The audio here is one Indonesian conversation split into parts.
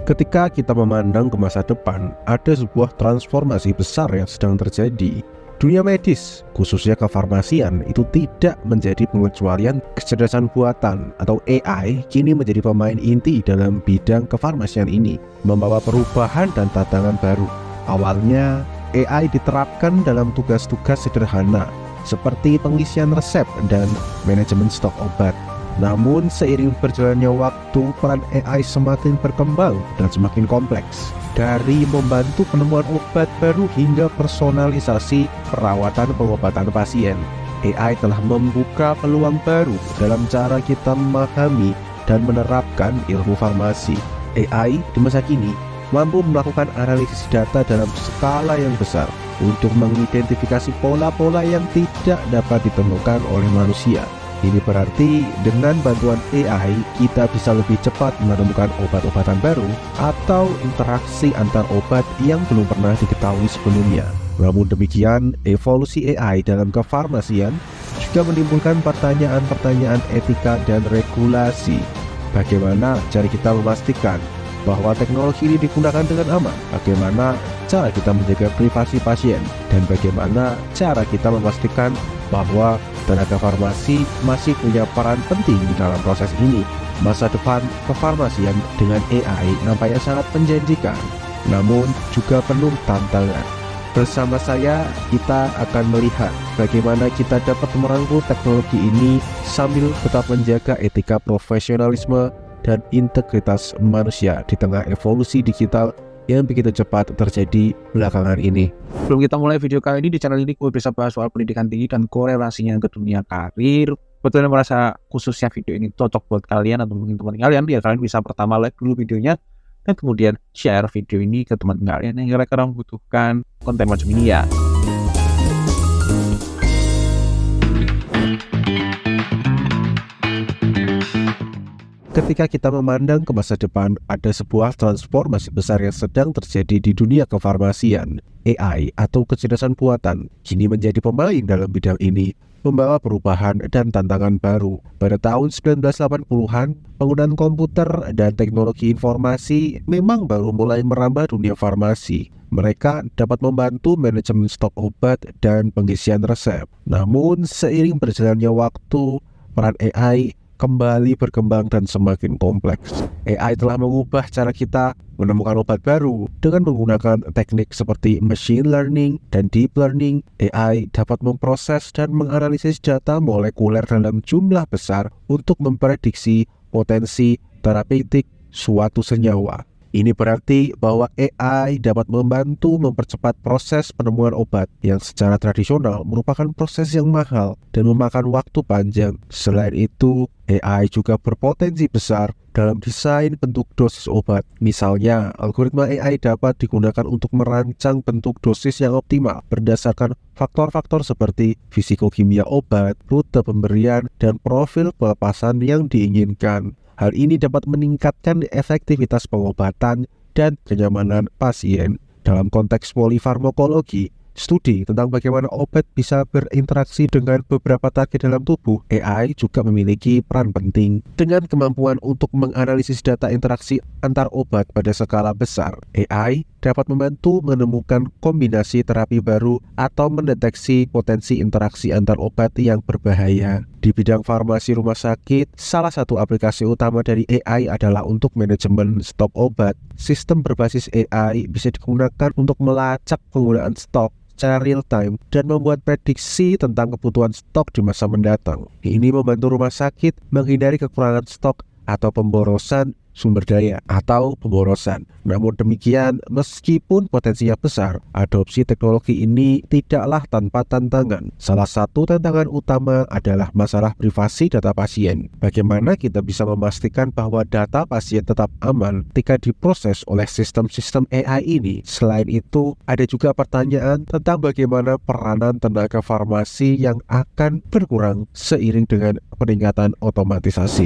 Ketika kita memandang ke masa depan, ada sebuah transformasi besar yang sedang terjadi. Dunia medis, khususnya kefarmasian, itu tidak menjadi pengecualian. Kecerdasan buatan atau AI kini menjadi pemain inti dalam bidang kefarmasian ini, membawa perubahan dan tantangan baru. Awalnya, AI diterapkan dalam tugas-tugas sederhana, seperti pengisian resep dan manajemen stok obat. Namun seiring berjalannya waktu, peran AI semakin berkembang dan semakin kompleks. Dari membantu penemuan obat baru hingga personalisasi perawatan pengobatan pasien, AI telah membuka peluang baru dalam cara kita memahami dan menerapkan ilmu farmasi. AI di masa kini mampu melakukan analisis data dalam skala yang besar untuk mengidentifikasi pola-pola yang tidak dapat ditemukan oleh manusia. Ini berarti dengan bantuan AI kita bisa lebih cepat menemukan obat-obatan baru atau interaksi antar obat yang belum pernah diketahui sebelumnya. Namun demikian, evolusi AI dalam kefarmasian juga menimbulkan pertanyaan-pertanyaan etika dan regulasi. Bagaimana cara kita memastikan bahwa teknologi ini digunakan dengan aman? Bagaimana cara kita menjaga privasi pasien? Dan bagaimana cara kita memastikan bahwa tenaga farmasi masih punya peran penting di dalam proses ini? Masa depan kefarmasian dengan AI nampaknya sangat menjanjikan, namun juga penuh tantangan. Bersama saya, kita akan melihat bagaimana kita dapat merangkul teknologi ini sambil tetap menjaga etika profesionalisme dan integritas manusia di tengah evolusi digital yang begitu cepat terjadi belakangan ini. Sebelum kita mulai video kali ini, di channel ini gue bisa bahas soal pendidikan tinggi dan korelasinya ke dunia karir. Betul merasa khususnya video ini cocok buat kalian atau mungkin teman kalian, ya kalian bisa pertama like dulu videonya dan kemudian share video ini ke teman kalian yang kira-kira membutuhkan konten macam ini ya. Ketika kita memandang ke masa depan, ada sebuah transformasi besar yang sedang terjadi di dunia kefarmasian. AI atau kecerdasan buatan kini menjadi pemain dalam bidang ini, membawa perubahan dan tantangan baru. Pada tahun 1980-an, penggunaan komputer dan teknologi informasi memang baru mulai merambah dunia farmasi. Mereka dapat membantu manajemen stok obat dan pengisian resep. Namun, seiring berjalannya waktu, peran AI kembali berkembang dan semakin kompleks. AI telah mengubah cara kita menemukan obat baru. Dengan menggunakan teknik seperti machine learning dan deep learning, AI dapat memproses dan menganalisis data molekuler dalam jumlah besar untuk memprediksi potensi terapeutik suatu senyawa. Ini berarti bahwa AI dapat membantu mempercepat proses penemuan obat yang secara tradisional merupakan proses yang mahal dan memakan waktu panjang. Selain itu, AI juga berpotensi besar dalam desain bentuk dosis obat. Misalnya, algoritma AI dapat digunakan untuk merancang bentuk dosis yang optimal berdasarkan faktor-faktor seperti fisikokimia obat, rute pemberian, dan profil pelepasan yang diinginkan. Hal ini dapat meningkatkan efektivitas pengobatan dan kenyamanan pasien. Dalam konteks polifarmakologi, studi tentang bagaimana obat bisa berinteraksi dengan beberapa target dalam tubuh, AI juga memiliki peran penting. Dengan kemampuan untuk menganalisis data interaksi antar obat pada skala besar, AI dapat membantu menemukan kombinasi terapi baru atau mendeteksi potensi interaksi antar obat yang berbahaya. Di bidang farmasi rumah sakit, salah satu aplikasi utama dari AI adalah untuk manajemen stok obat. Sistem berbasis AI bisa digunakan untuk melacak penggunaan stok secara real time dan membuat prediksi tentang kebutuhan stok di masa mendatang. Ini membantu rumah sakit menghindari kekurangan stok atau pemborosan sumber daya atau pemborosan. Namun demikian, meskipun potensinya besar, adopsi teknologi ini tidaklah tanpa tantangan. Salah satu tantangan utama adalah masalah privasi data pasien. Bagaimana kita bisa memastikan bahwa data pasien tetap aman ketika diproses oleh sistem-sistem AI ini? Selain itu, ada juga pertanyaan tentang bagaimana peranan tenaga farmasi yang akan berkurang seiring dengan peningkatan otomatisasi.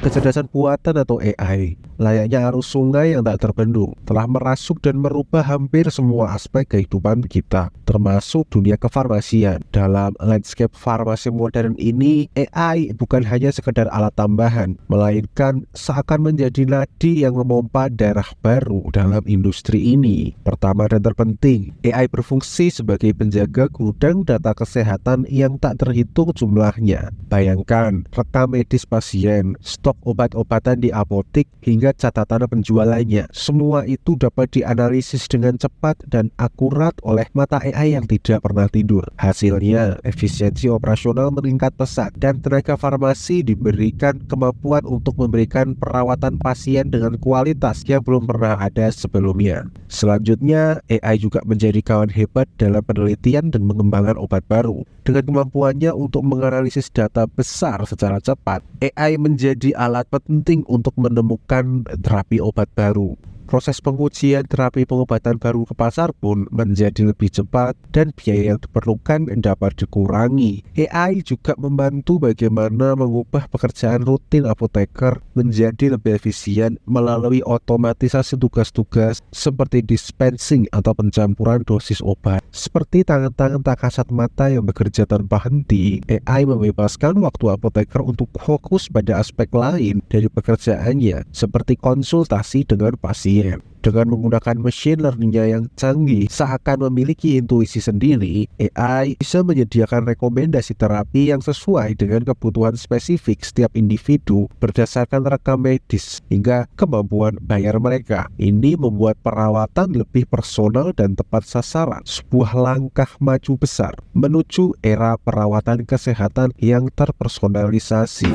Kecerdasan buatan atau AI layaknya arus sungai yang tak terbendung, telah merasuk dan merubah hampir semua aspek kehidupan kita, termasuk dunia kefarmasian. Dalam landscape farmasi modern ini, AI bukan hanya sekedar alat tambahan, melainkan seakan menjadi nadi yang memompa darah baru dalam industri ini. Pertama dan terpenting, AI berfungsi sebagai penjaga gudang data kesehatan yang tak terhitung jumlahnya. Bayangkan, rekam medis pasien, stok obat-obatan di apotik, hingga catatan penjualannya. Semua itu dapat dianalisis dengan cepat dan akurat oleh mata AI yang tidak pernah tidur. Hasilnya, efisiensi operasional meningkat pesat dan tenaga farmasi diberikan kemampuan untuk memberikan perawatan pasien dengan kualitas yang belum pernah ada sebelumnya. Selanjutnya, AI juga menjadi kawan hebat dalam penelitian dan mengembangkan obat baru. Dengan kemampuannya untuk menganalisis data besar secara cepat, AI menjadi alat penting untuk menemukan terapi obat baru. Proses pengujian terapi pengobatan baru ke pasar pun menjadi lebih cepat dan biaya yang diperlukan dapat dikurangi. AI juga membantu bagaimana mengubah pekerjaan rutin apoteker menjadi lebih efisien melalui otomatisasi tugas-tugas seperti dispensing atau pencampuran dosis obat. Seperti tangan-tangan tak kasat mata yang bekerja tanpa henti, AI membebaskan waktu apoteker untuk fokus pada aspek lain dari pekerjaannya, seperti konsultasi dengan pasien. Dengan menggunakan machine learning-nya yang canggih, seakan memiliki intuisi sendiri, AI bisa menyediakan rekomendasi terapi yang sesuai dengan kebutuhan spesifik setiap individu berdasarkan rekam medis hingga kemampuan bayar mereka. Ini membuat perawatan lebih personal dan tepat sasaran, sebuah langkah maju besar menuju era perawatan kesehatan yang terpersonalisasi.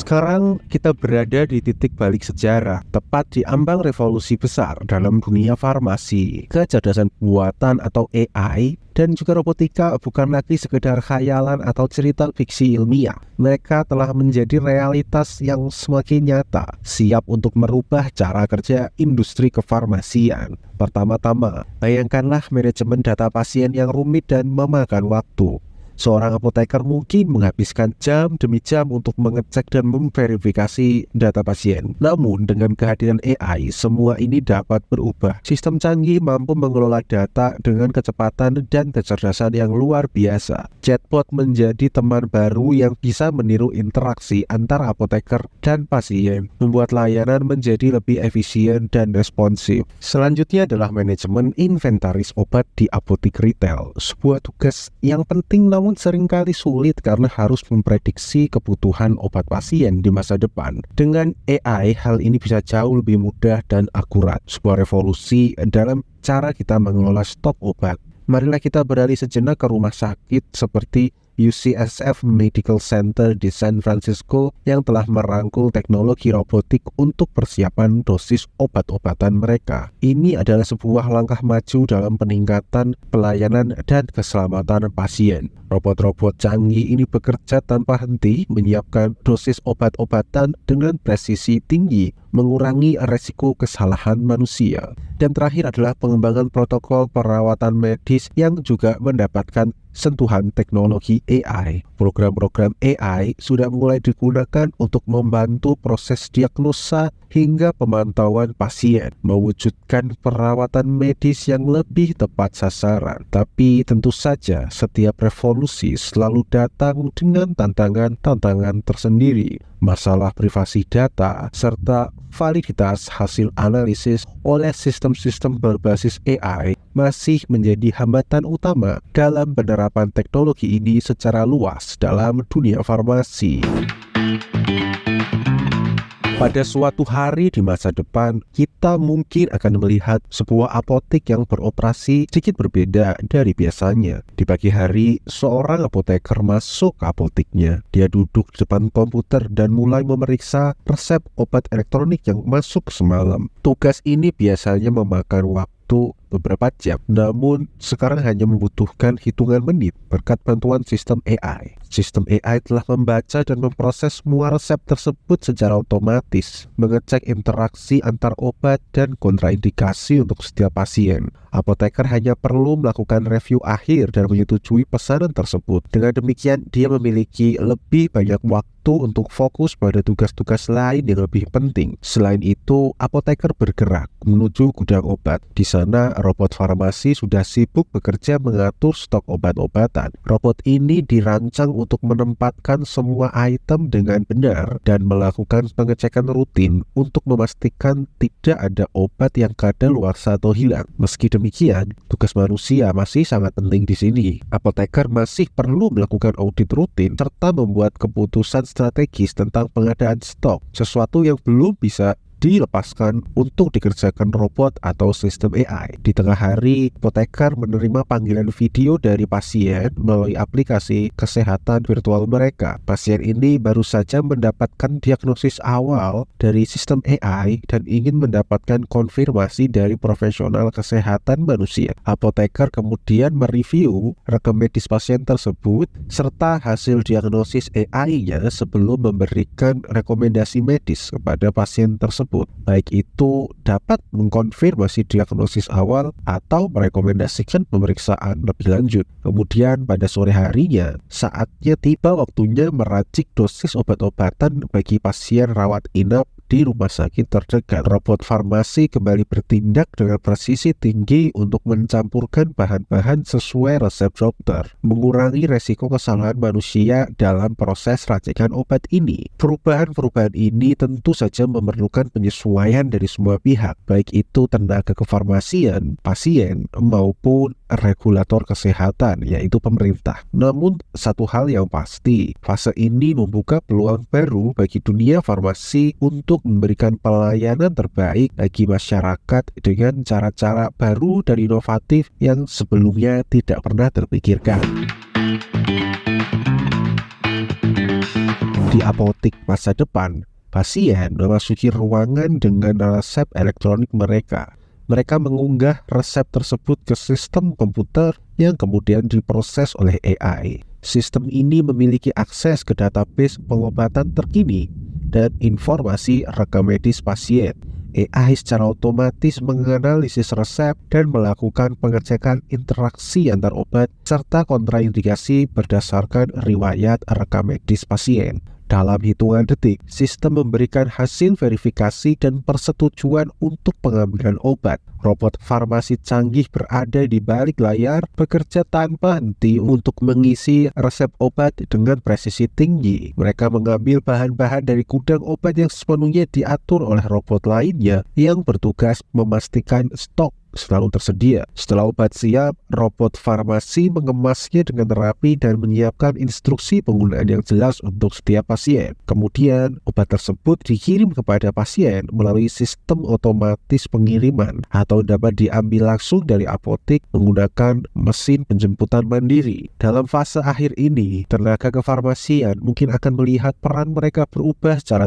Sekarang kita berada di titik balik sejarah, tepat di ambang revolusi besar dalam dunia farmasi. Kecerdasan buatan atau AI dan juga robotika bukan lagi sekedar khayalan atau cerita fiksi ilmiah. Mereka telah menjadi realitas yang semakin nyata, siap untuk merubah cara kerja industri kefarmasian. Pertama-tama, bayangkanlah manajemen data pasien yang rumit dan memakan waktu. Seorang apoteker mungkin menghabiskan jam demi jam untuk mengecek dan memverifikasi data pasien. Namun dengan kehadiran AI, semua ini dapat berubah. Sistem canggih mampu mengelola data dengan kecepatan dan kecerdasan yang luar biasa. Chatbot menjadi teman baru yang bisa meniru interaksi antara apoteker dan pasien, membuat layanan menjadi lebih efisien dan responsif. Selanjutnya adalah manajemen inventaris obat di apotik retail. Sebuah tugas yang penting namun seringkali sulit karena harus memprediksi kebutuhan obat pasien di masa depan. Dengan AI, hal ini bisa jauh lebih mudah dan akurat. Sebuah revolusi dalam cara kita mengelola stok obat. Marilah kita beralih sejenak ke rumah sakit seperti UCSF Medical Center di San Francisco yang telah merangkul teknologi robotik untuk persiapan dosis obat-obatan mereka. Ini adalah sebuah langkah maju dalam peningkatan pelayanan dan keselamatan pasien. Robot-robot canggih ini bekerja tanpa henti menyiapkan dosis obat-obatan dengan presisi tinggi, mengurangi resiko kesalahan manusia. Dan terakhir adalah pengembangan protokol perawatan medis yang juga mendapatkan sentuhan teknologi AI. Program-program AI sudah mulai digunakan untuk membantu proses diagnosa hingga pemantauan pasien, mewujudkan perawatan medis yang lebih tepat sasaran. Tapi tentu saja setiap revolusi selalu datang dengan tantangan-tantangan tersendiri. Masalah privasi data serta validitas hasil analisis oleh sistem-sistem berbasis AI masih menjadi hambatan utama dalam penerapan teknologi ini secara luas dalam dunia farmasi. Pada suatu hari di masa depan, kita mungkin akan melihat sebuah apotek yang beroperasi sedikit berbeda dari biasanya. Di pagi hari, seorang apoteker masuk ke apoteknya. Dia duduk di depan komputer dan mulai memeriksa resep obat elektronik yang masuk semalam. Tugas ini biasanya memakan waktu beberapa jam, namun sekarang hanya membutuhkan hitungan menit berkat bantuan sistem AI. Sistem AI telah membaca dan memproses semua resep tersebut secara otomatis, mengecek interaksi antar obat dan kontraindikasi untuk setiap pasien. Apoteker hanya perlu melakukan review akhir dan menyetujui pesanan tersebut. Dengan demikian, dia memiliki lebih banyak waktu untuk fokus pada tugas-tugas lain yang lebih penting. Selain itu, apoteker bergerak menuju gudang obat. Di sana, robot farmasi sudah sibuk bekerja mengatur stok obat-obatan. Robot ini dirancang untuk menempatkan semua item dengan benar dan melakukan pengecekan rutin untuk memastikan tidak ada obat yang kadaluarsa atau hilang. Meski demikian, tugas manusia masih sangat penting di sini. Apoteker masih perlu melakukan audit rutin serta membuat keputusan strategis tentang pengadaan stok, sesuatu yang belum bisa dilepaskan untuk dikerjakan robot atau sistem AI. Di tengah hari, apoteker menerima panggilan video dari pasien melalui aplikasi kesehatan virtual mereka. Pasien ini baru saja mendapatkan diagnosis awal dari sistem AI dan ingin mendapatkan konfirmasi dari profesional kesehatan manusia. Apoteker kemudian mereview rekam medis pasien tersebut serta hasil diagnosis AI-nya sebelum memberikan rekomendasi medis kepada pasien tersebut. Baik itu dapat mengkonfirmasi diagnosis awal atau merekomendasikan pemeriksaan lebih lanjut. Kemudian pada sore harinya, saatnya tiba waktunya meracik dosis obat-obatan bagi pasien rawat inap di rumah sakit terdekat. Robot farmasi kembali bertindak dengan presisi tinggi untuk mencampurkan bahan-bahan sesuai resep dokter, mengurangi resiko kesalahan manusia dalam proses racikan obat ini. Perubahan-perubahan ini tentu saja memerlukan penyesuaian dari semua pihak, baik itu tenaga kefarmasian, pasien, maupun regulator kesehatan, yaitu pemerintah. Namun, satu hal yang pasti, fase ini membuka peluang baru bagi dunia farmasi untuk memberikan pelayanan terbaik bagi masyarakat dengan cara-cara baru dan inovatif yang sebelumnya tidak pernah terpikirkan. Di apotik masa depan, pasien memasuki ruangan dengan resep elektronik mereka. Mereka mengunggah resep tersebut ke sistem komputer yang kemudian diproses oleh AI. Sistem ini memiliki akses ke database pengobatan terkini dan informasi rekam medis pasien. AI secara otomatis menganalisis resep dan melakukan pengecekan interaksi antar obat serta kontraindikasi berdasarkan riwayat rekam medis pasien. Dalam hitungan detik, sistem memberikan hasil verifikasi dan persetujuan untuk pengambilan obat. Robot farmasi canggih berada di balik layar, bekerja tanpa henti untuk mengisi resep obat dengan presisi tinggi. Mereka mengambil bahan-bahan dari gudang obat yang sepenuhnya diatur oleh robot lainnya yang bertugas memastikan stok selalu tersedia. Setelah obat siap, robot farmasi mengemasnya dengan rapi dan menyiapkan instruksi penggunaan yang jelas untuk setiap pasien. Kemudian, obat tersebut dikirim kepada pasien melalui sistem otomatis pengiriman atau dapat diambil langsung dari apotik menggunakan mesin penjemputan mandiri. Dalam fase akhir ini, tenaga kefarmasian mungkin akan melihat peran mereka berubah secara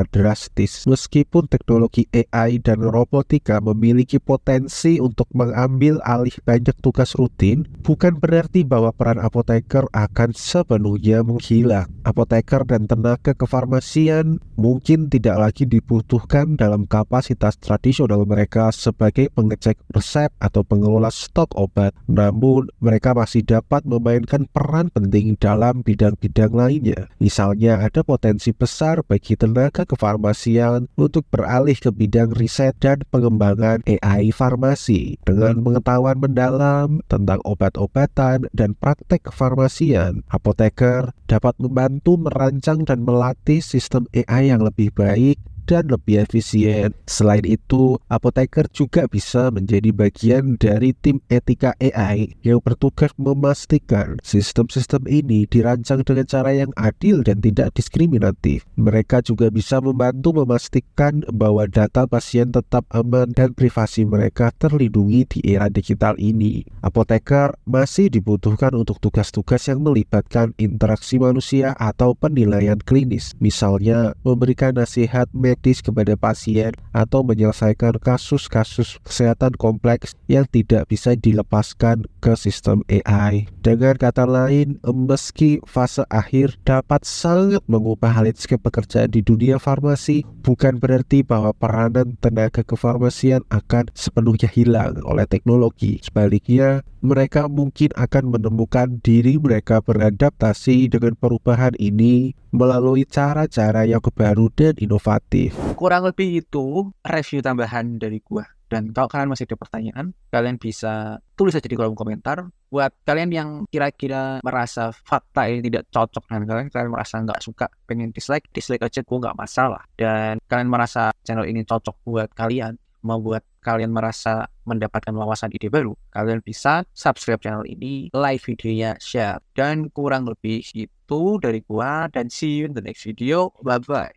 drastis. Meskipun teknologi AI dan robotika memiliki potensi untuk mengambil alih banyak tugas rutin, bukan berarti bahwa peran apoteker akan sepenuhnya menghilang. Apoteker dan tenaga kefarmasian mungkin tidak lagi dibutuhkan dalam kapasitas tradisional mereka sebagai pengecek resep atau pengelola stok obat, namun mereka masih dapat memainkan peran penting dalam bidang-bidang lainnya. Misalnya, ada potensi besar bagi tenaga kefarmasian untuk beralih ke bidang riset dan pengembangan AI farmasi. Dengan pengetahuan mendalam tentang obat-obatan dan praktek kefarmasian, apoteker dapat membantu merancang dan melatih sistem AI yang lebih baik dan lebih efisien. Selain itu, apoteker juga bisa menjadi bagian dari tim etika AI yang bertugas memastikan sistem-sistem ini dirancang dengan cara yang adil dan tidak diskriminatif. Mereka juga bisa membantu memastikan bahwa data pasien tetap aman dan privasi mereka terlindungi di era digital ini. Apoteker masih dibutuhkan untuk tugas-tugas yang melibatkan interaksi manusia atau penilaian klinis, misalnya memberikan nasihat medis medis kepada pasien atau menyelesaikan kasus-kasus kesehatan kompleks yang tidak bisa dilepaskan ke sistem AI. Dengan kata lain, meski fase akhir dapat sangat mengubah landscape pekerjaan di dunia farmasi, bukan berarti bahwa peranan tenaga kefarmasian akan sepenuhnya hilang oleh teknologi. Sebaliknya, mereka mungkin akan menemukan diri mereka beradaptasi dengan perubahan ini melalui cara-cara yang baru dan inovatif. Kurang lebih itu review tambahan dari gua. Dan kalau kalian masih ada pertanyaan, kalian bisa tulis aja di kolom komentar. Buat kalian yang kira-kira merasa fakta ini tidak cocok dengan kalian merasa nggak suka, pengen dislike aja, gua nggak masalah. Dan kalian merasa channel ini cocok buat kalian, mau buat kalian merasa mendapatkan wawasan ide baru, kalian bisa subscribe channel ini, like videonya, share. Dan kurang lebih itu dari gua, dan see you in the next video. Bye-bye.